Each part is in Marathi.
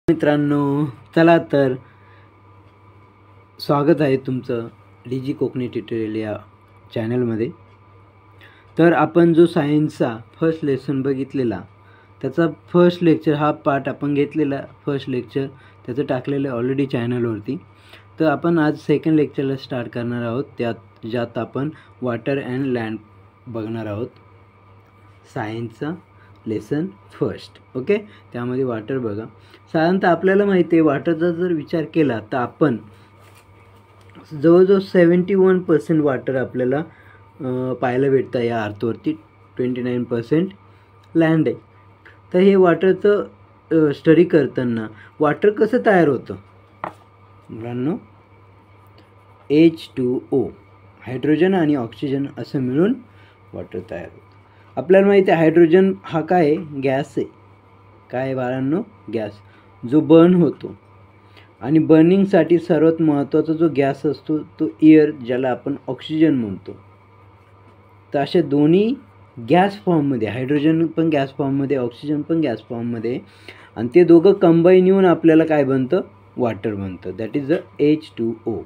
मित्रांनो, चला तर स्वागत आहे तुमचं डीजी कोकणी ट्युटोरियल या चॅनलमध्ये। तर आपण जो सायन्सचा फर्स्ट लेसन बघितलेला, त्याचा फर्स्ट लेक्चर हा पार्ट आपण घेतलेला, फर्स्ट लेक्चर त्याचं टाकलेलं ऑलरेडी चॅनलवरती। तर आपण आज सेकंड लेक्चरला स्टार्ट करणार आहोत, ज्यात आपण वॉटर अँड लँड बघणार आहोत। सायन्सचा लेसन फर्स्ट, ओके। त्यामध्ये वॉटर बघा। साधारणतः आपल्याला माहिती आहे वॉटरचा जर विचार केला तर आपण जवळजवळ 71% वॉटर आपल्याला पाहायला भेटतं या अर्थवरती, 29% लँड आहे। तर हे वॉटरचं स्टडी करताना वॉटर कसं तयार होतं मुलांनो, H2O हायड्रोजन आणि ऑक्सिजन असं मिळून वॉटर तयार होतं। आपल्याला माहिती आहे हायड्रोजन हा काय आहे, गॅस आहे। काय बाळांनो, गॅस जो बर्न होतो आणि बर्निंगसाठी सर्वात महत्त्वाचा जो गॅस असतो तो एअर, ज्याला आपण ऑक्सिजन म्हणतो। तर अशा दोन्ही गॅस फॉर्ममध्ये, हायड्रोजन पण गॅस फॉर्ममध्ये, ऑक्सिजन पण गॅस फॉर्ममध्ये, आणि ते दोघं कंबाईन येऊन आपल्याला काय बनतं, वॉटर बनतं, दॅट इज द H2O।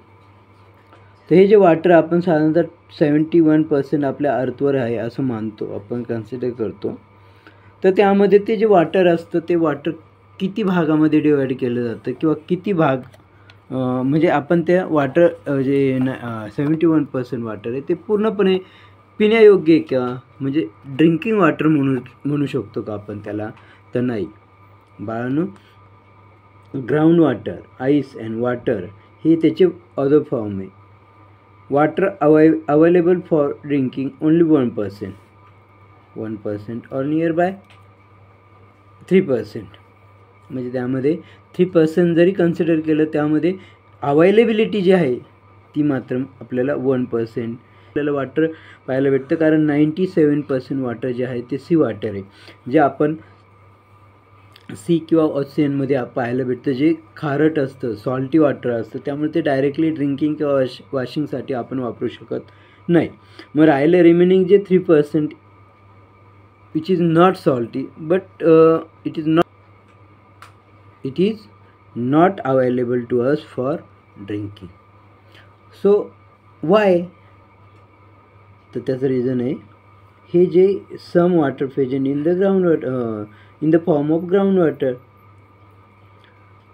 तर हे जे वॉटर आपण साधारणतः 71% आपल्या अर्थवर आहे असं मानतो, आपण कन्सिडर करतो। तर त्यामध्ये ते जे वॉटर असतं ते वॉटर किती भागामध्ये डिवाईड केलं जातं किंवा किती भाग म्हणजे आपण त्या वॉटर जे 71% वॉटर आहे ते पूर्णपणे पिण्यायोग्य आहे का, म्हणजे ड्रिंकिंग वॉटर म्हणू शकतो का आपण त्याला, तर नाही बाळांनो। Ground water, ice and water हे त्याचे अदर फॉर्म आहे। Water available for drinking only 1% और नियर बाय 3%, म्हणजे त्यामध्ये 3% जरी कन्सिडर केलं त्यामध्ये अवेलेबिलिटी जी आहे ती मात्र आपल्याला 1% आपल्याला वॉटर पाहायला भेटतं, कारण 97% वॉटर जे आहे ते सी वॉटर आहे, जे आपण सी किंवा ओशियनमध्ये पाहायला भेटतं, जे खारट असतं, सॉल्टी वॉटर असतं, त्यामुळे ते डायरेक्टली ड्रिंकिंग किंवा वॉशिंगसाठी आपण वापरू शकत नाही। मग राहिलं रिमेनिंग जे 3% which is not salty, but it is not available to us for drinking. So why, तर त्याचं रिझन आहे हे जे some water present in the ground water in the form of groundwater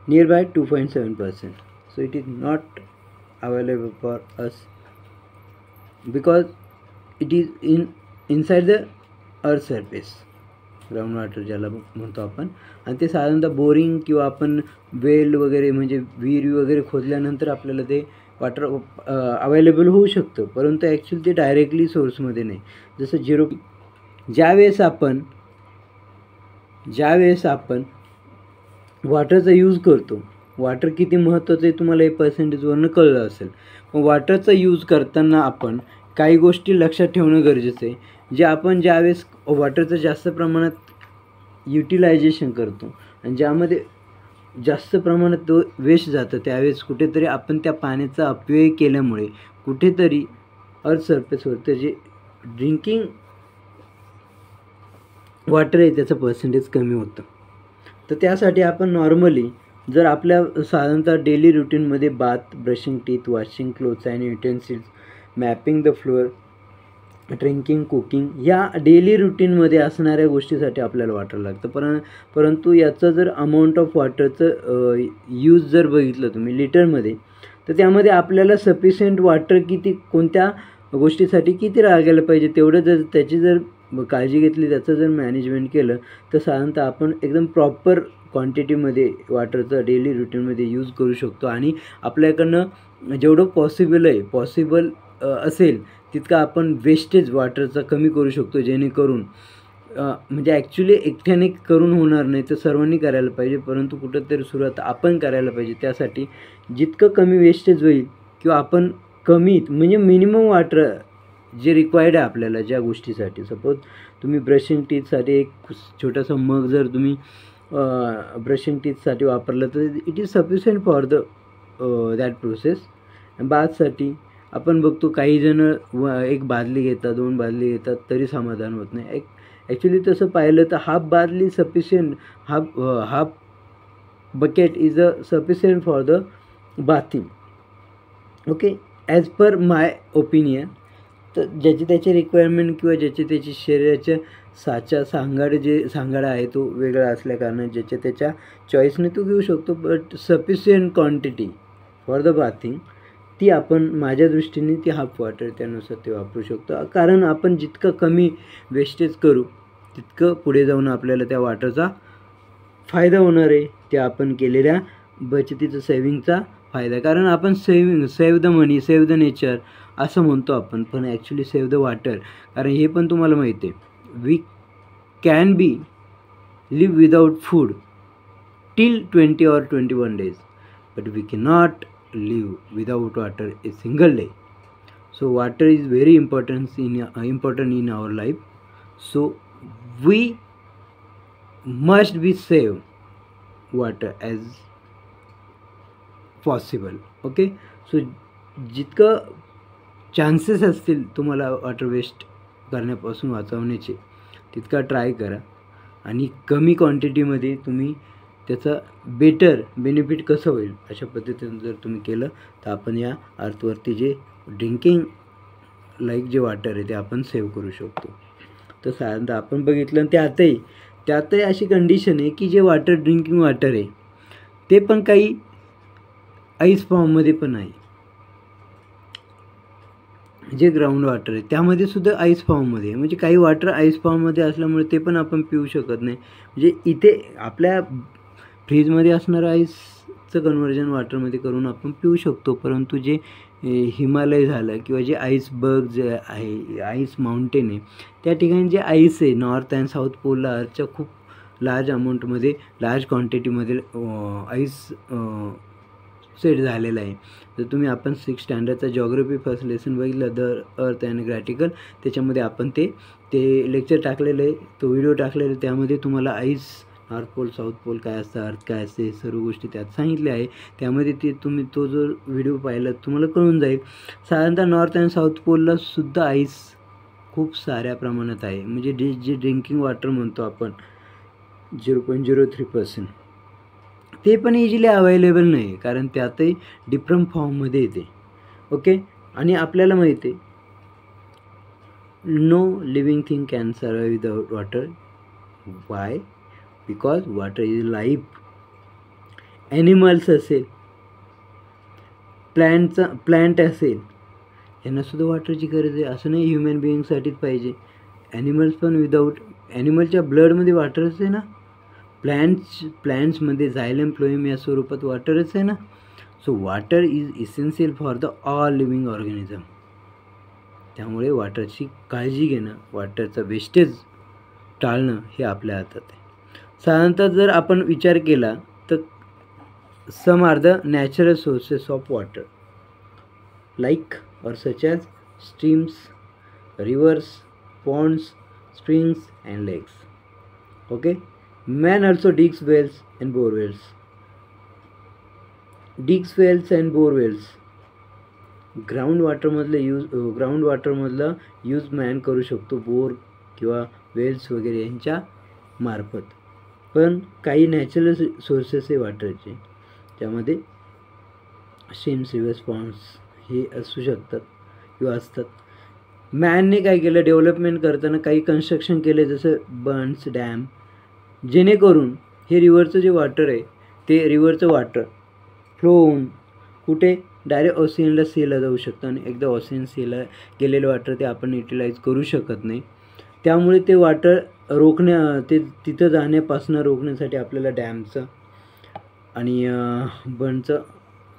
nearby 2.7%, so it is not available for us because it is inside the earth surface, groundwater ज्याला म्हणतो आपण। आणि ते साधारणतः बोरिंग किंवा आपण वेल वगैरे म्हणजे विहीर वगैरे खोदल्यानंतर आपल्याला ते वॉटर अवेलेबल होऊ शकतं, परंतु ॲक्च्युली ते डायरेक्टली सोर्समध्ये नाही। जसं ज्यावेळेस आपण वॉटरचा यूज करतो, वॉटर किती महत्त्वाचं आहे तुम्हाला हे पर्सेंटेजवरनं कळलं असेल। पण वॉटरचा यूज करताना आपण काही गोष्टी लक्षात ठेवणं गरजेचं आहे, जे आपण ज्यावेळेस वॉटरचं जास्त प्रमाणात युटिलायझेशन करतो आणि ज्यामध्ये जास्त प्रमाणात तो वेस्ट जातं, त्यावेळेस कुठेतरी आपण त्या पाण्याचा अपव्यय केल्यामुळे कुठेतरी अर्थ सरफेसवरचं जे ड्रिंकिंग वॉटर आहे त्याचं पर्सेंटेज कमी होतं। तर त्यासाठी आपण नॉर्मली जर आपल्या साधारणतः डेली रुटीनमध्ये bath, brushing teeth, washing clothes and utensils, mopping the floor, drinking, cooking, या डेली रुटीनमध्ये असणाऱ्या गोष्टीसाठी आपल्याला वॉटर लागतं। परंतु याचं जर अमाऊंट ऑफ वॉटरचं यूज जर बघितलं तुम्ही लिटरमध्ये, तर त्यामध्ये आपल्याला सफिशियंट वॉटर किती, कोणत्या गोष्टीसाठी किती लागायला पाहिजे तेवढं जर त्याची जर काळजी घेतली, त्याचं जर मॅनेजमेंट केलं, तर साधारणतः आपण एकदम प्रॉपर क्वांटिटीमध्ये वॉटरचं डेली रुटीनमध्ये यूज करू शकतो। आणि आपल्याकडनं जेवढं पॉसिबल असेल तितकं आपण वेस्टेज वॉटरचा कमी करू शकतो, जेणेकरून म्हणजे ॲक्च्युली एकट्याने करून होणार नाही, तर सर्वांनी करायला पाहिजे, परंतु कुठंतरी सुरुवात आपण करायला पाहिजे। त्यासाठी जितकं कमी वेस्टेज होईल किंवा आपण म्हणजे मिनिमम वॉटर जे रिक्वायर्ड आहे आपल्याला ज्या गोष्टीसाठी, सपोज तुम्ही ब्रशिंग टीथसाठी एक छोटासा मग जर तुम्ही ब्रशिंग टीथसाठी वापरलं तर it is sufficient for that process. बाथसाठी आपण बघतो काही जण एक बादली घेतात, 2 बादली घेतात तरी समाधान होत नाही। ॲक्च्युली तसं पाहिलं तर हाफ बादली sufficient, half bucket is sufficient for the bathing. Okay, as per my opinion. तर ज्याची त्याची रिक्वायरमेंट किंवा ज्याची त्याची शरीराच्या सांगाडा आहे तो वेगळा असल्याकारणाने ज्याच्या त्याच्या चॉईसने तो घेऊ शकतो. But sufficient quantity for the bathing ती आपण माझ्या दृष्टीने ती हाफ वॉटर त्यानुसार ते वापरू शकतो. कारण आपण जितकं कमी वेस्टेज करू तितकं पुढे जाऊन आपल्याला त्या वॉटरचा फायदा होणार आहे. त्या आपण केलेल्या बचतीचं सेविंगचा फायदा. कारण आपण save the money, save the nature असं म्हणतो आपण, पण ॲक्च्युली सेव्ह द वॉटर. कारण हे पण तुम्हाला माहिती आहे, we can be live without food till 20 or 21 days, but we can not live without water a single day. So water is very important in our life. So we must be save water as possible. Okay, so जितकं चान्सेस असतील तुम्हाला वॉटर वेस्ट करण्यापासून वाचवण्याचे तितका ट्राय करा. आणि कमी क्वांटिटीमध्ये तुम्ही त्याचा बेटर बेनिफिट कसं होईल अशा पद्धतीने जर तुम्ही केलं तर आपण या अर्थवरती जे ड्रिंकिंग लाईक जे वॉटर आहे ते आपण सेव्ह करू शकतो. तर साधारणतः आपण बघितलं त्यातही अशी कंडिशन आहे की जे वॉटर ड्रिंकिंग वॉटर आहे ते पण काही आईस फॉर्ममध्ये पण आहे. जे ग्राउंड वॉटर आहे त्यामध्ये सुद्धा आईस फॉर्ममध्ये आहे. म्हणजे काही वॉटर आईस फॉर्ममध्ये असल्यामुळे ते पण आपण पिऊ शकत नाही. म्हणजे इथे आपल्या फ्रीजमध्ये असणारं आईसचं कन्व्हर्जन वॉटरमध्ये करून आपण पिऊ शकतो. परंतु जे हिमालय झालं किंवा जे आईसबर्ग जे आहे, आईस माउंटेन आहे, त्या ठिकाणी जे आईस आहे नॉर्थ अँड साऊथ पोलला अर्थच्या खूप लार्ज अमाऊंटमध्ये लार्ज क्वांटिटीमध्ये आईस सेट झालेला आहे. जर तुम्ही आपण 6th स्टँडर्डचा जॉग्रफी फर्स्ट लेसन बघितलं द अर्थ अँड ग्रॅटिकल, त्याच्यामध्ये आपण ते लेक्चर टाकलेलं आहे, तो व्हिडिओ टाकलेला आहे. त्यामध्ये तुम्हाला ice north pole south pole काय असतं, अर्थ काय असते, हे सर्व गोष्टी त्यात सांगितल्या आहे. त्यामध्ये ते तुम्ही तो जो व्हिडिओ पाहिला तुम्हाला कळून जाईल. साधारणतः नॉर्थ अँड साऊथ पोलला सुद्धा आईस खूप साऱ्या प्रमाणात आहे. म्हणजे जे ड्रिंकिंग वॉटर म्हणतो आपण 0.03% ते पण इझिली अवेलेबल नाही, कारण त्यातही डिफरंट फॉर्ममध्ये येते. ओके, आणि आपल्याला माहिती आहे no living thing can survive without water. Why? Because water is life. Animals असेल, प्लॅन्ट असेल, यांनासुद्धा वॉटरची गरज आहे. असं नाही ह्युमन बिईंगसाठीच पाहिजे. ॲनिमल्स पण विदाऊट, ॲनिमलच्या ब्लडमध्ये वॉटरच आहे ना. प्लॅन्ट्समध्ये झायलम फ्लोएम या स्वरूपात वॉटरच आहे ना. So water is essential for the all living organism. त्यामुळे वॉटरची काळजी घेणं, वॉटरचा वेस्टेज टाळणं हे आपल्या हातात आहे. साधारणतः जर आपण विचार केला तर some are the natural sources of water like or such as streams, rivers, ponds, springs and lakes. Okay, man also digs wells and borewells. Ground वॉटरमधला यूज मॅन करू शकतो बोर किंवा वेल्स वगैरे यांच्या मार्फत. पण काही नॅचरल सोर्सेस आहे वॉटरचे, त्यामध्ये स्ट्रीम्स, रिव्हर्स, पॉन्ड्स हे असू शकतात किंवा असतात. मॅनने काय केलं, डेव्हलपमेंट करताना काही कन्स्ट्रक्शन केले, जसं बंड्स, डॅम, जेणेकरून हे रिव्हरचं जे वॉटर आहे ते रिव्हरचं वॉटर फ्लो होऊन कुठे डायरेक्ट ओशियनला, सीला जाऊ शकतं. आणि एकदा ओशियन सीला गेलेलं वॉटर ते आपण युटिलाइज करू शकत नाही. त्यामुळे ते वॉटर ते तिथं जाण्यापासून रोखण्यासाठी आपल्याला डॅमचं आणि बंडचं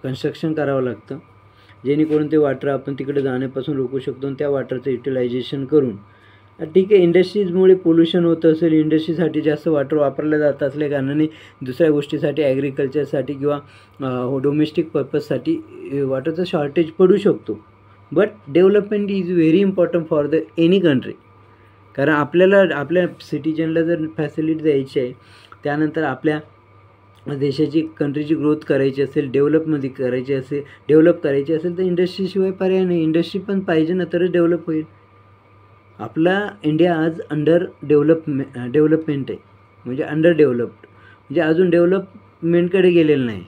कन्स्ट्रक्शन करावं लागतं, जेणेकरून ते वॉटर आपण तिकडे जाण्यापासून रोखू शकतो. आणि त्या वॉटरचं युटिलायझेशन करून, ठीक आहे, इंडस्ट्रीजमुळे पोल्युशन होत असेल, इंडस्ट्रीसाठी जास्त वॉटर वापरलं जात असल्या कारणाने दुसऱ्या गोष्टीसाठी ॲग्रिकल्चरसाठी किंवा डोमेस्टिक पर्पजसाठी वॉटरचं शॉर्टेज पडू शकतो. But development is very important for the any country. कारण आपल्या सिटीजनला जर फॅसिलिटी द्यायची आहे, त्यानंतर आपल्या देशाची कंट्रीची ग्रोथ करायची असेल, डेव्हलप करायची असेल तर इंडस्ट्रीशिवाय पर्याय नाही. इंडस्ट्री पण पाहिजे ना, तरच डेव्हलप होईल. आपला इंडिया आज डेव्हलपमेंट आहे, म्हणजे अंडर डेव्हलप्ड, म्हणजे अजून डेव्हलप डेव्हलपमेंटकडे गेलेलं नाही.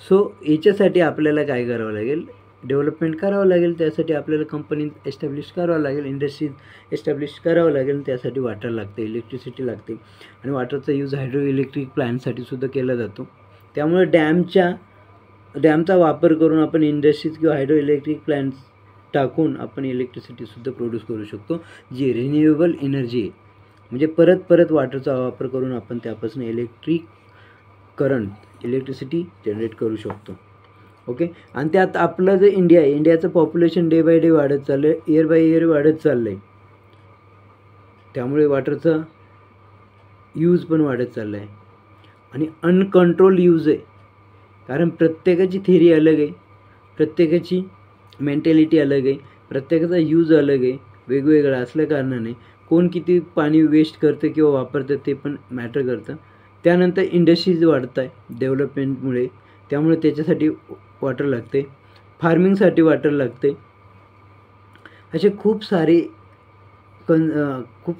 सो याच्यासाठी आपल्याला काय करावं लागेल, डेव्हलपमेंट करावं लागेल. त्यासाठी आपल्याला कंपनी एस्टॅब्लिश करावं लागेल, इंडस्ट्रीज एस्टॅब्लिश करावं लागेल. त्यासाठी वॉटर लागते, इलेक्ट्रिसिटी लागते आणि वॉटरचा यूज हायड्रो इलेक्ट्रिक प्लांटसाठी सुद्धा केला जातो. त्यामुळे डॅमचा वापर करून आपण इंडस्ट्रीज किंवा हायड्रो इलेक्ट्रिक प्लांट्स टाकून आपण इलेक्ट्रिसिटीसुद्धा प्रोड्यूस करू शकतो, जी रिन्युएबल एनर्जी आहे. म्हणजे परत वॉटरचा वापर करून आपण त्यापासून इलेक्ट्रिसिटी जनरेट करू शकतो. ओके. आणि त्यात आपलं जे इंडिया आहे, इंडियाचं पॉप्युलेशन डे बाय डे वाढत चाललं आहे, इयर बाय इयर वाढत चाललं आहे. त्यामुळे वॉटरचा यूज पण वाढत चालला आहे आणि अनकंट्रोल यूज आहे. कारण प्रत्येकाची थेरी अलग आहे, प्रत्येकाची मेंटॅलिटी अलग आहे, प्रत्येकाचा यूज अलग आहे, वेगवेगळा असल्या कारणाने कोण किती पाणी वेस्ट करतं किंवा वापरतं ते पण मॅटर करतं. त्यानंतर इंडस्ट्रीज वाढत आहे डेव्हलपमेंटमुळे, त्यामुळे त्याच्यासाठी वॉटर लागते, फार्मिंगसाठी वॉटर लागते. असे खूप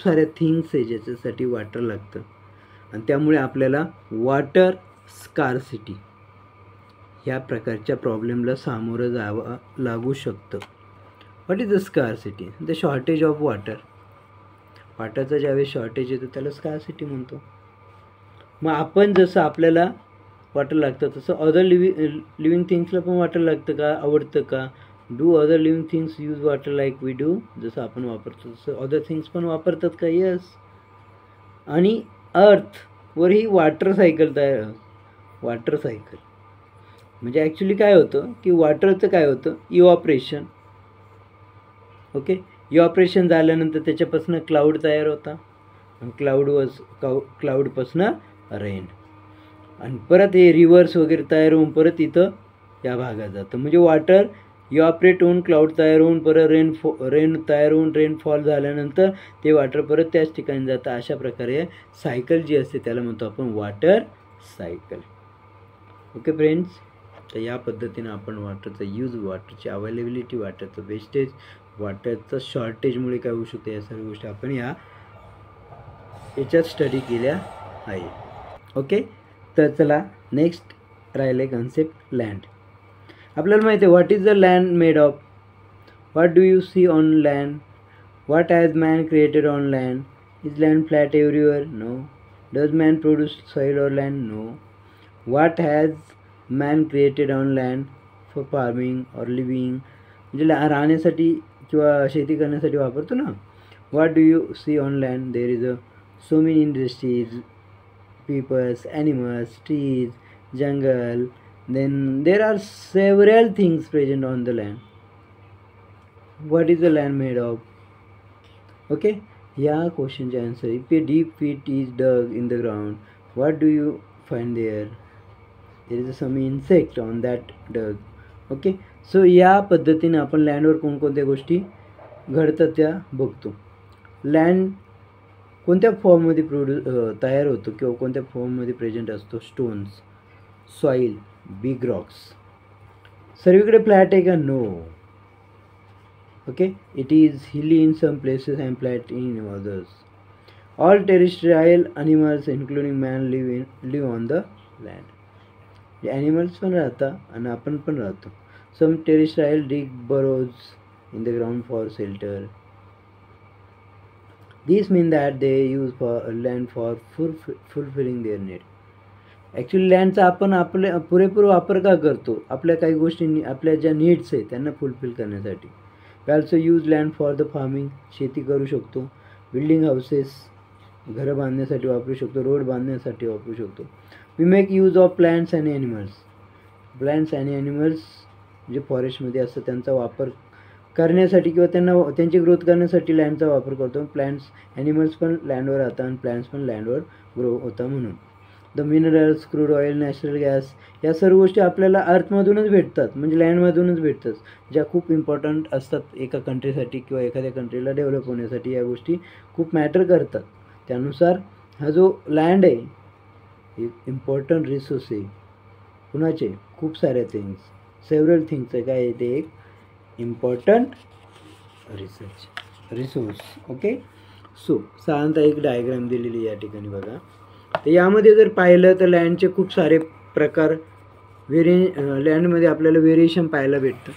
साऱ्या थिंग्स आहे ज्याच्यासाठी वॉटर लागतं. आणि त्यामुळे आपल्याला वॉटर स्कार्सिटी ह्या प्रकारच्या प्रॉब्लेमला सामोरं जावं लागू शकतं. What is the scarcity? The shortage of water. वॉटरचा ज्यावेळेस शॉर्टेज येतो त्याला स्कार्सिटी म्हणतो. मग आपण जसं आपल्याला वॉटर लागतं तसं अदर लिव्हिंग थिंग्सला पण वॉटर लागतं का, आवडतं का? Do other living things use water like we do? जसं आपण वापरतो तसं अदर थिंग्स पण वापरतात का? यस. आणि अर्थवर ही वॉटर सायकल तयार. वॉटर सायकल म्हणजे ॲक्च्युली काय होतं की वॉटरचं काय होतं, इव्हॉपरेशन. ओके. इव्हॉपरेशन झाल्यानंतर त्याच्यापासून क्लाउड तयार होता आणि क्लाउडपासून रेन, आणि परत हे रिव्हर्स वगैरे तयार होऊन परत इथं या भागात जातं. म्हणजे वॉटर इव्हॉपरेट होऊन क्लाउड तयार होऊन परत रेन तयार होऊन रेनफॉल झाल्यानंतर ते वॉटर परत त्याच ठिकाणी जातं. अशा प्रकारे सायकल जी असते त्याला म्हणतो आपण वॉटर सायकल. Okay friends. तर या पद्धतीनं आपण वॉटरचा यूज, वॉटरची अवेलेबिलिटी, वॉटरचं वेस्टेज, वॉटरचं शॉर्टेजमुळे काय होऊ शकते, या सर्व गोष्टी आपण याच्यात स्टडी केल्या आहे. ओके. तर चला नेक्स्ट राहिले कन्सेप्ट लँड. आपल्याला माहिती आहे what is the land made of. What do you see on land? What has man created on land? Is land flat everywhere? No. Does man produce soil or land? No. What has man created on land for farming or living? म्हणजे राहण्यासाठी किंवा शेती करण्यासाठी वापरतो ना. What do you see on land? There is so many industries, peoples, animals, trees, jungle, then there are several things present on the land. What is the land made of? Okay. Yeah, question answer. If a deep pit is dug in the ground, what do you find there? There is some insect on that dug. Okay. So या पद्धतीने आपण लँडवर कोणकोणत्या गोष्टी घडतात त्या बघतो. लँड कोणत्या फॉर्ममध्ये तयार होतो किंवा कोणत्या फॉर्ममध्ये प्रेझेंट असतो? Stones, soil, big rocks. सर्वीकडे फ्लॅट आहे का? No. Okay. It is hilly in some places and flat in others. All terrestrial animals including man live on the land. Animals पण राहतात आणि आपण पण राहतो. Some terrestrial dig burrows in the ground for shelter. These mean that they use land for fulfilling their need. Actually लँडचा आपण पुरेपूर वापर का करतो? आपल्या काही गोष्टी, आपल्या ज्या नीड्स आहेत त्यांना फुलफिल करण्यासाठी. We also use land for the farming. शेती करू शकतो. बिल्डिंग हाऊसेस, घरं बांधण्यासाठी वापरू शकतो. रोड बांधण्यासाठी वापरू शकतो. We make use of plants and animals. Plants आणि ॲनिमल्स जे फॉरेस्टमध्ये असतात त्यांचा वापर करण्यासाठी किंवा त्यांची ग्रोथ करण्यासाठी लँडचा वापर करतो. प्लांट्स, ॲनिमल्स पण लँडवर राहतात आणि प्लांट्स पण लँडवर ग्रो होतात म्हणून. The minerals, crude oil, natural gas या सर्व गोष्टी आपल्याला अर्थमधूनच भेटतात, म्हणजे लँडमधूनच भेटतात, ज्या खूप इम्पॉर्टंट असतात एका कंट्रीसाठी किंवा एखाद्या कंट्रीला डेव्हलप होण्यासाठी. या गोष्टी खूप मॅटर करतात. त्यानुसार हा जो लँड आहे हे इम्पॉर्टंट रिसोर्स आहे. कुणाचे? खूप साऱ्या थिंग्स, सेव्हरल थिंग्स आहे. काय आहे ते? एक इम्पॉर्टंट रिसोर्स. ओके. सो साधारणतः एक डायग्राम दिलेली या ठिकाणी बघा. तर यामध्ये जर पाहिलं तर लँडचे खूप सारे प्रकार लँडमध्ये आपल्याला व्हेरिएशन पाहायला भेटतं,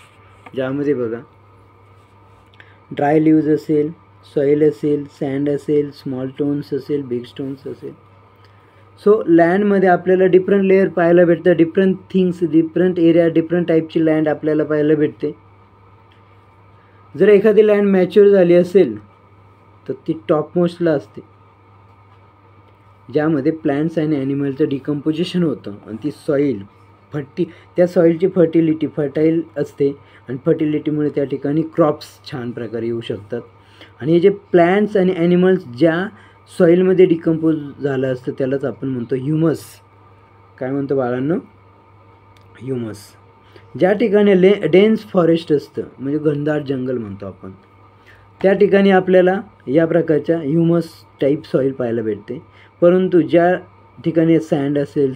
ज्यामध्ये बघा ड्राय लिव्ज असेल, सॉईल असेल, सँड असेल, स्मॉल स्टोन्स असेल, बिग स्टोन्स असेल. सो लँडमध्ये आपल्याला डिफरंट लेअर पाहायला भेटतं, different things, different area, different टाईपची लँड आपल्याला पाहायला भेटते. जर एखादी लँड मॅच्युअर झाली असेल तर ती टॉपमोस्टला असते, ज्यामध्ये प्लांट्स आणि ॲनिमलचं डिकम्पोजिशन होतं आणि ती सॉईल त्या सॉईलची फर्टाईल असते आणि फर्टिलिटीमुळे त्या ठिकाणी क्रॉप्स छान प्रकारे येऊ शकतात. आणि हे जे प्लांट्स आणि ॲनिमल्स ज्या सॉईलमध्ये डिकम्पोज झालं असतं त्यालाच आपण म्हणतो ह्युमस. काय म्हणतो बाळांनो? ह्युमस. ज्या ठिकाणी डेन्स फॉरेस्ट असतं म्हणजे घनदाट जंगल म्हणतो आपण, त्या ठिकाणी आपल्याला या प्रकारच्या ह्युमस टाईप सॉईल पाहायला भेटते. परंतु ज्या ठिकाणी सँड असेल,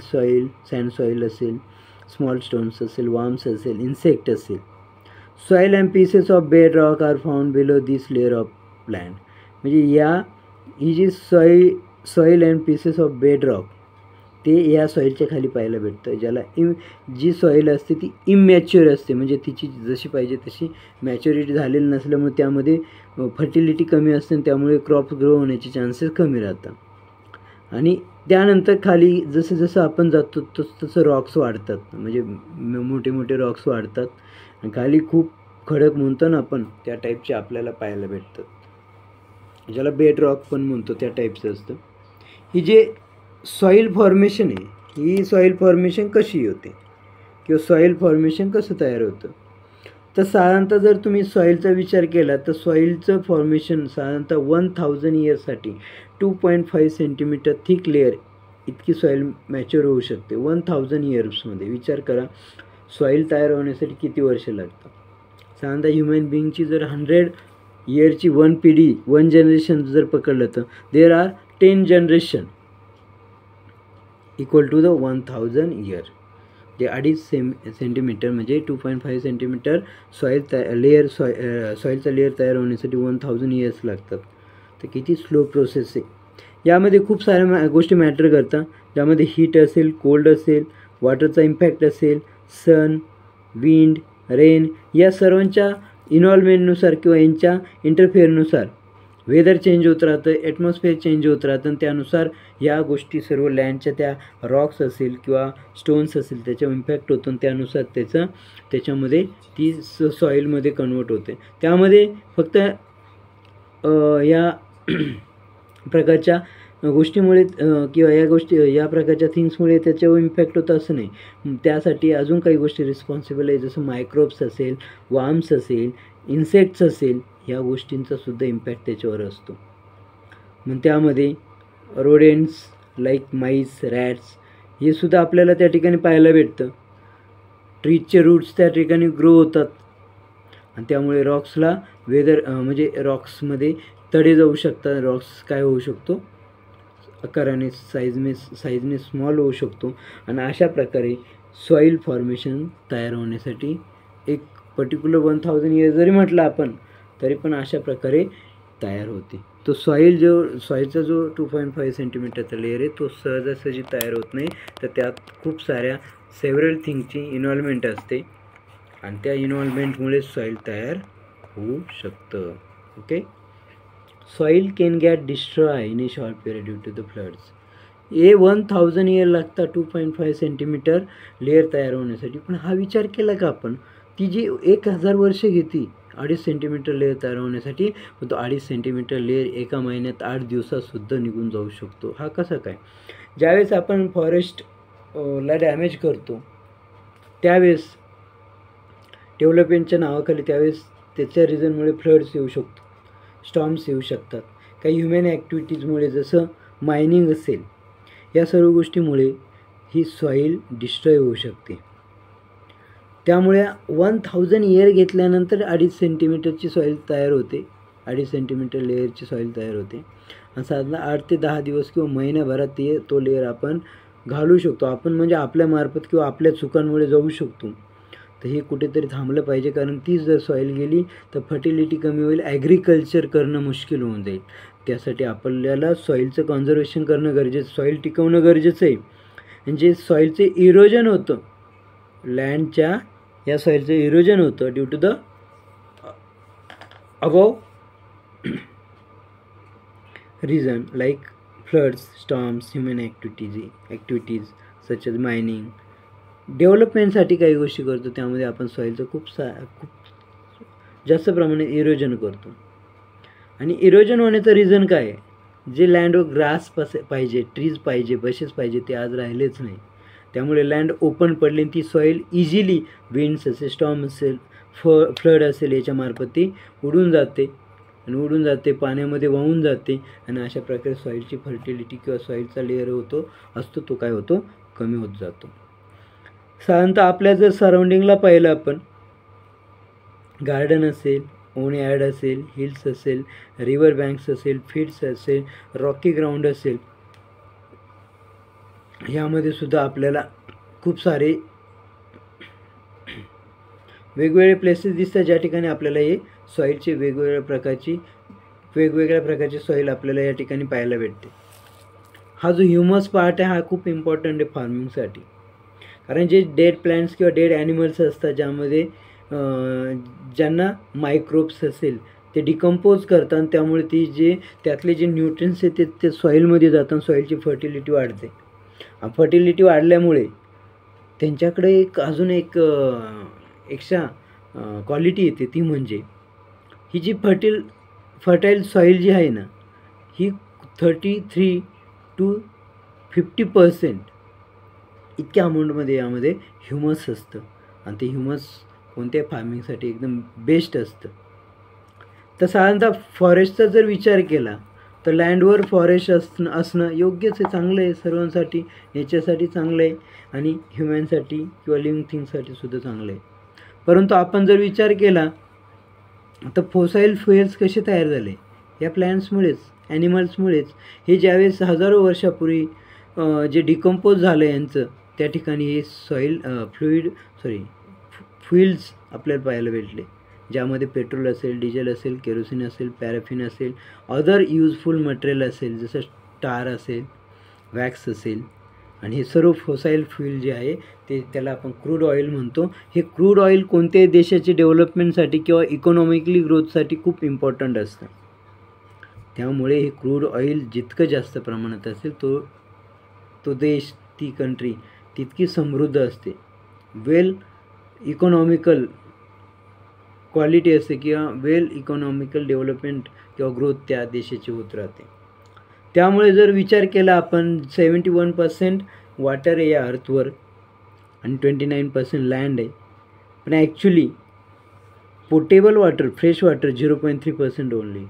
सँड सॉईल असेल, स्मॉल स्टोन्स असेल, वर्म्स असेल, इन्सेक्ट असेल, soil and pieces of bedrock are found below this layer of land. म्हणजे ही जी soil and pieces of bedrock ते या सॉईलच्या खाली पाहायला भेटतं, ज्याला जी सॉईल असते ती इमॅच्युअर असते, म्हणजे तिची जशी पाहिजे तशी मॅच्युरिटी झालेली नसल्यामुळे त्यामध्ये फर्टिलिटी कमी असते आणि त्यामुळे क्रॉप ग्रो होण्याचे चान्सेस कमी राहतात. आणि त्यानंतर खाली जसं जसं आपण जातो तसं रॉक्स वाढतात, म्हणजे मोठे मोठे रॉक्स वाढतात आणि खाली खूप खडक म्हणतो ना आपण, त्या टाईपचे आपल्याला पाहायला भेटतात, ज्याला बेड रॉक पण म्हणतो, त्या टाईपचं असतं. ही जे सॉईल फॉर्मेशन आहे, ही सॉईल फॉर्मेशन कशी होते किंवा सॉईल फॉर्मेशन कसं तयार होतं, तर साधारणतः जर तुम्ही सॉईलचा विचार केला तर सॉईलचं फॉर्मेशन साधारणतः 1000 इयर्ससाठी 2.5 सेंटीमीटर थिक लेअर इतकी सॉईल मॅच्युअर होऊ शकते. 1000 इयर्समध्ये विचार करा सॉईल तयार होण्यासाठी किती वर्ष लागतात. साधारणतः ह्युमन बिईंगची जर 100 इयरची 1 पिढी 1 जनरेशन जर पकडलं तर there are 10 generation equal to the 1000 year. जे 2.5 सेंटीमीटर म्हणजे 2.5 सेंटीमीटर सॉईलचा लेअर तयार होण्यासाठी 1000 इयर्स लागतात. तर किती स्लो प्रोसेस आहे. यामध्ये खूप साऱ्या गोष्टी मॅटर करतात, ज्यामध्ये हीट असेल, कोल्ड असेल, वॉटरचा इम्पॅक्ट असेल, सन, विंड, रेन या सर्वांच्या इन्व्हॉल्वमेंटनुसार किंवा यांच्या इंटरफेअरनुसार वेदर चेंज होत राहतं, ॲटमॉस्फिअर चेंज होत राहतं आणि त्यानुसार या गोष्टी सर्व लँडच्या त्या रॉक्स असेल किंवा स्टोन्स असेल त्याच्यावर इम्पॅक्ट होतो आणि त्यानुसार त्याच्यामध्ये ती सॉईलमध्ये कन्वर्ट होते. त्यामध्ये फक्त या प्रकारच्या गोष्टीमुळे किंवा या प्रकारच्या थिंग्समुळे त्याच्यावर इम्पॅक्ट होतं असं नाही. त्यासाठी अजून काही गोष्टी रिस्पॉन्सिबल आहे, जसं मायक्रोब्स असेल, वर्म्स असेल, इन्सेक्ट्स असेल, ह्या गोष्टींचासुद्धा इम्पॅक्ट त्याच्यावर असतो. मग त्यामध्ये रोडेंट्स लाईक माईस, रॅट्स हे सुद्धा आपल्याला त्या ठिकाणी पाहायला भेटतं. ट्रीजचे रूट्स त्या ठिकाणी ग्रो होतात आणि त्यामुळे रॉक्सला म्हणजे रॉक्समध्ये तडे जाऊ शकतात. रॉक्स काय होऊ शकतो, आकाराने साईजने स्मॉल होऊ शकतो आणि अशा प्रकारे सॉईल फॉर्मेशन तयार होण्यासाठी एक पर्टिक्युलर 1000 इयर जरी म्हटलं आपण तरी पण अशा प्रकारे तयार होते. तो सॉईलचा जो 2.5 सेंटीमीटरचा लेअर आहे तो सहजासहजी तयार होत नाही, तर त्यात खूप साऱ्या सेव्हरल थिंगची इन्व्हॉल्वमेंट असते आणि त्या इन्व्हॉल्वमेंटमुळे सॉईल तयार होऊ शकतं. Okay. Soil can get destroy in a short period due to the floods. 1000 year लागतात 2.5 सेंटीमीटर लेअर तयार होण्यासाठी. पण हा विचार केला का आपण, ती जी 1000 वर्ष घेते 2.5 सेंटीमीटर लेअर तयार होण्यासाठी, पण तो 2.5 सेंटीमीटर लेअर एका महिन्यात 8 दिवसातसुद्धा निघून जाऊ शकतो. हा कसा काय? ज्यावेळेस आपण फॉरेस्टला डॅमेज करतो त्यावेळेस डेव्हलपमेंटच्या नावाखाली त्यावेळेस त्याच्या रिझनमुळे फ्लड्स येऊ शकतो, स्टॉर्म्स येऊ शकतात. काही ह्युमन ॲक्टिव्हिटीजमुळे जसं मायनिंग असेल, या सर्व गोष्टीमुळे ही सॉईल डिस्ट्रॉय होऊ शकते. त्यामुळे 1000 इयर घेतल्यानंतर 2.5 सेंटीमीटरची सॉईल तयार होते, 2.5 सेंटीमीटर लेअरची सॉईल तयार होते आणि साधारण 8 ते 10 दिवस किंवा महिन्याभरात तो लेअर आपण घालू शकतो. आपण म्हणजे आपल्यामार्फत किंवा आपल्या चुकांमुळे जाऊ शकतो. तर हे कुठेतरी थांबलं पाहिजे, कारण तीच जर सॉईल गेली तर फर्टिलिटी कमी होईल, ॲग्रिकल्चर करणं मुश्किल होऊन जाईल. त्यासाठी आपल्याला सॉईलचं कॉन्झर्वेशन करणं गरजेचं, सॉईल टिकवणं गरजेचं आहे. म्हणजे सॉईलचे इरोजन होतं, लँडच्या या सॉईलचं इरोजन होतं due to the above reason like floods, storms, human activities such as mining. डेव्हलपमेंटसाठी काही गोष्टी करतो, त्यामध्ये आपण सॉईलचं खूप जास्त प्रमाणात इरोजन करतो. आणि इरोजन होण्याचं रिझन काय आहे? जे लँडवर ग्रास पाहिजे, ट्रीज पाहिजे, बशेस पाहिजे, ते आज राहिलेच नाही. त्यामुळे लँड ओपन पडली आणि ती सॉईल इझिली विंड्स असेल, स्टॉर्म असेल, फ्लड असेल, याच्यामार्फत ती उडून जाते, पाण्यामध्ये वाहून जाते आणि अशा प्रकारे सॉईलची फर्टिलिटी किंवा सॉईलचा लेअर असतो तो काय होतो, कमी होत जातो. साधारणतः आपल्या जर सराउंडिंगला पाहिलं आपण, गार्डन असेल, ओन यार्ड असेल, हिल्स असेल, रिव्हर बँक्स असेल, फील्ड्स असेल, रॉकी ग्राउंड असेल, ह्यामध्ये सुद्धा आपल्याला खूप सारे वेगवेगळे प्लेसेस दिसतात ज्या ठिकाणी आपल्याला हे सॉईलचे वेगवेगळ्या प्रकारचे सॉईल आपल्याला या ठिकाणी पाहायला भेटते. हा जो ह्युमस पार्ट आहे हा खूप इम्पॉर्टंट आहे फार्मिंगसाठी, कारण जे डेड प्लांट्स किंवा डेड ॲनिमल्स असतात ज्यामध्ये ज्यांना मायक्रोब्स असेल ते डिकम्पोज करतात, त्यामुळे त्यातले जे न्यूट्रियन्स आहेत ते सॉईलमध्ये जातात, सॉईलची फर्टिलिटी वाढते. फर्टिलिटी वाढल्यामुळे त्यांच्याकडे अजून एक एक्स्ट्रा क्वालिटी येते, ती म्हणजे ही जी फर्टाईल सॉईल जी आहे ना, ही 33 to 50% इतक्या अमाऊंटमध्ये यामध्ये ह्युमस असतं आणि ते ह्युमस कोणत्या फार्मिंगसाठी एकदम बेस्ट असतं. तर साधारणतः फॉरेस्टचा जर विचार केला तर लँडवर फॉरेस्ट असणं योग्यच आहे, चांगलं आहे, सर्वांसाठी, नेचरसाठी चांगलं आहे आणि ह्युमनसाठी किंवा लिव्हिंग थिंग्ससाठी सुद्धा चांगलं आहे. परंतु आपण जर विचार केला तर फॉसाईल फ्युएल्स कसे तयार झाले? या प्लॅन्ट्समुळेच, ॲनिमल्समुळेच. हे ज्यावेळेस हजारो वर्षापूर्वी जे डिकम्पोज झालं यांचं, त्या ठिकाणी हे फ्युएल्स आपल्याला पाहायला भेटले, ज्यामध्ये पेट्रोल असेल, डिझेल असेल, केरोसिन असेल, पॅराफिन असेल, अदर युजफुल मटेरियल असेल, जसं स्टार असेल, वॅक्स असेल, आणि हे सर्व फॉसाईल फ्युएल जे आहे त्याला आपण क्रूड ऑइल म्हणतो. हे क्रूड ऑइल कोणत्याही देशाचे डेव्हलपमेंटसाठी किंवा इकॉनॉमिकली ग्रोथसाठी खूप इम्पॉर्टंट असतं. त्यामुळे हे क्रूड ऑइल जितकं जास्त प्रमाणात असेल तो देश, ती कंट्री तितकी समृद्ध असते, वेल इकॉनॉमिकल क्वालिटी असते किंवा वेल इकॉनॉमिकल डेव्हलपमेंट किंवा ग्रोथ त्या देशाची होत राहते. त्यामुळे जर विचार केला आपण, 71% वॉटर आहे या अर्थवर आणि 29% लँड आहे, पण actually potable water, fresh water 0.3% only,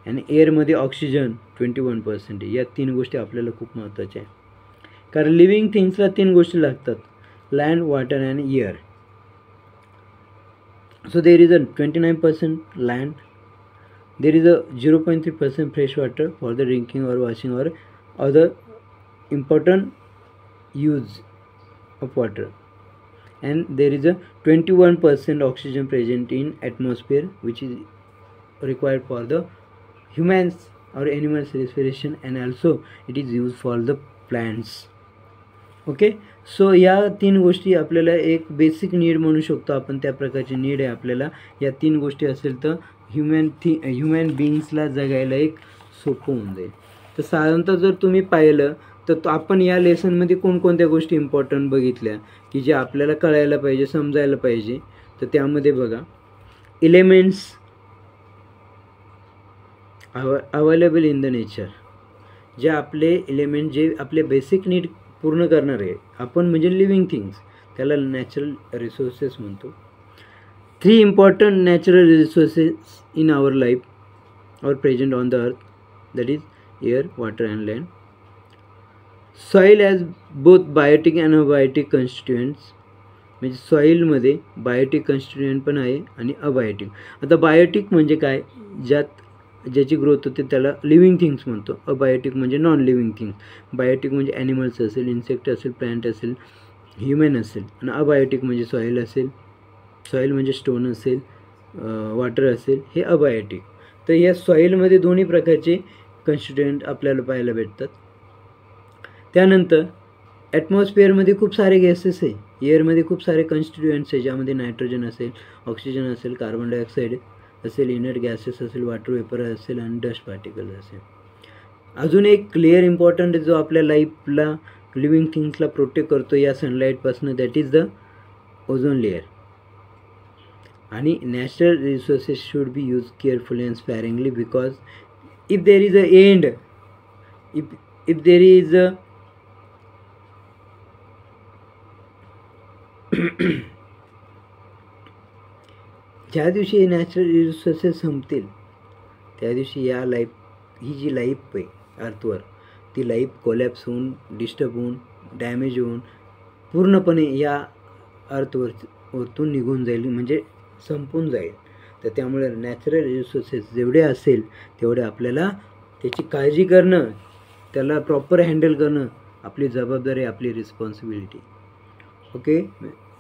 आणि एअरमध्ये ऑक्सिजन 21% आहे. या 3 गोष्टी आपल्याला खूप महत्त्वाच्या आहे, कारण लिव्हिंग थिंग्सला 3 गोष्टी लागतात, land, water and air. So there is a 29% land, there is a 0.3% fresh water for the drinking or washing or other important use of water, and there is a 21% oxygen present in atmosphere which is required for the humans or animals respiration, and also it is used for the plants. Okay, so या 3 गोष्टी आपल्याला एक बेसिक नीड म्हणू शकतो आपण, त्या प्रकारची नीड आहे आपल्याला. या 3 गोष्टी असेल तर ह्युमन बिईंग्सला जगायला एक सोपं होऊन जाईल. तर साधारणतः जर तुम्ही पाहिलं तर आपण या लेसनमध्ये कोणकोणत्या गोष्टी इम्पॉर्टंट बघितल्या की जे आपल्याला कळायला पाहिजे, समजायला पाहिजे. तर त्यामध्ये बघा, elements available in the nature, जे आपले एलिमेंट जे आपले बेसिक नीड पूर्ण करणार आहे आपण, म्हणजे लिव्हिंग थिंग्स, त्याला नॅचरल रिसोर्सेस म्हणतो. 3 important natural resources in our life और present on the earth, that is air, water and land. Soil has both biotic and abiotic constituents, म्हणजे सॉईलमध्ये बायोटिक कन्स्टिट्युएंट पण आहे आणि अबायोटिक. आता बायोटिक म्हणजे काय? ज्याची ग्रोथ होते त्याला लिव्हिंग थिंग्स म्हणतो. अबायोटिक म्हणजे नॉन लिव्हिंग थिंग्स. बायोटिक म्हणजे ॲनिमल्स असेल, इन्सेक्ट असेल, प्लांट असेल, ह्युमन असेल, आणि अबायोटिक म्हणजे सॉईल असेल, सॉईल म्हणजे स्टोन असेल, वॉटर असेल, हे अबायोटिक. तर या सॉईलमध्ये दोन्ही प्रकारचे कन्स्टिट्युएंट आपल्याला पाहायला भेटतात. त्यानंतर ॲटमॉस्फिअरमध्ये खूप सारे गॅसेस आहे, एअरमध्ये खूप सारे कन्स्टिट्युएंट्स आहे, ज्यामध्ये नायट्रोजन असेल, ऑक्सिजन असेल, कार्बन डायऑक्साईड असेल, इनर्ट गॅसेस असेल, वॉटर वेपर असेल आणि डस्ट पार्टिकल्स असेल. अजून एक क्लिअर इम्पॉर्टंट जो आपल्या लाईफला, लिव्हिंग थिंग्सला प्रोटेक्ट करतो या सनलाईटपासून, that is the ozone layer. आणि natural resources should be use carefully and sparingly, because if there is a end, if there is a ज्या दिवशी नॅचरल रिसोर्सेस संपतील त्या दिवशी या ही जी लाईफ आहे अर्थवर, ती लाईफ कोलॅप्स होऊन, डिस्टर्ब होऊन, डॅमेज होऊन पूर्णपणे या अर्थवरतून निघून जाईल, म्हणजे संपून जाईल. तर त्यामुळे नॅचरल रिसोर्सेस जेवढे असेल तेवढे आपल्याला त्याची काळजी करणं, त्याला प्रॉपर हँडल करणं आपली जबाबदारी, आपली रिस्पॉन्सिबिलिटी. ओके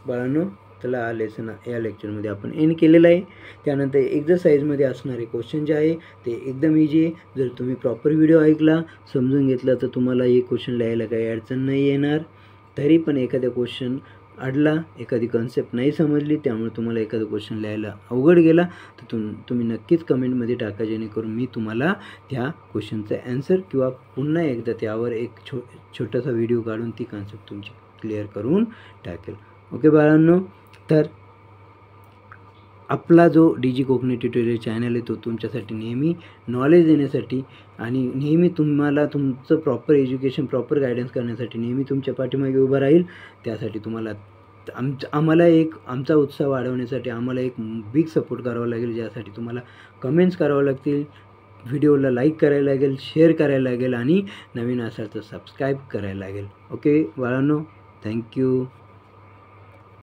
बाळांनो, त्याला हा लेसन या लेक्चरमध्ये आपण एंड केलेलं आहे. त्यानंतर एक्झरसाईजमध्ये असणारे क्वेश्चन जे आहे ते एकदम इझी आहे. जर तुम्ही प्रॉपर व्हिडिओ ऐकला, समजून घेतला, तर तुम्हाला हे क्वेश्चन लिहायला काही अडचण नाही येणार. तरी पण एखादा क्वेश्चन अडला, एखादी कन्सेप्ट नाही समजली, त्यामुळे तुम्हाला एखादा क्वेश्चन लिहायला अवघड गेला, तर तुम्ही नक्कीच कमेंटमध्ये टाका, जेणेकरून मी तुम्हाला त्या क्वेश्चनचा ॲन्सर किंवा पुन्हा एकदा त्यावर एक छोटासा व्हिडिओ काढून ती कन्सेप्ट तुमची क्लिअर करून टाकेल. ओके बाळांनो, तर आपला जो DG कोकणी ट्युटोरियल चॅनल आहे तो तुमच्यासाठी नेहमी नॉलेज देण्यासाठी आणि नेहमी तुम्हाला तुमचं प्रॉपर एज्युकेशन, प्रॉपर गायडन्स करण्यासाठी नेहमी तुमच्या पाठीमागे उभा राहील. त्यासाठी तुम्हाला आमचा उत्साह वाढवण्यासाठी आम्हाला एक बिग सपोर्ट करावा लागेल, ज्यासाठी तुम्हाला कमेंट्स करावं लागतील, व्हिडिओला लाईक करायला लागेल, शेअर करायला लागेल आणि नवीन असाल तर सबस्क्राईब करायला लागेल. ओके बाळांनो, थँक्यू.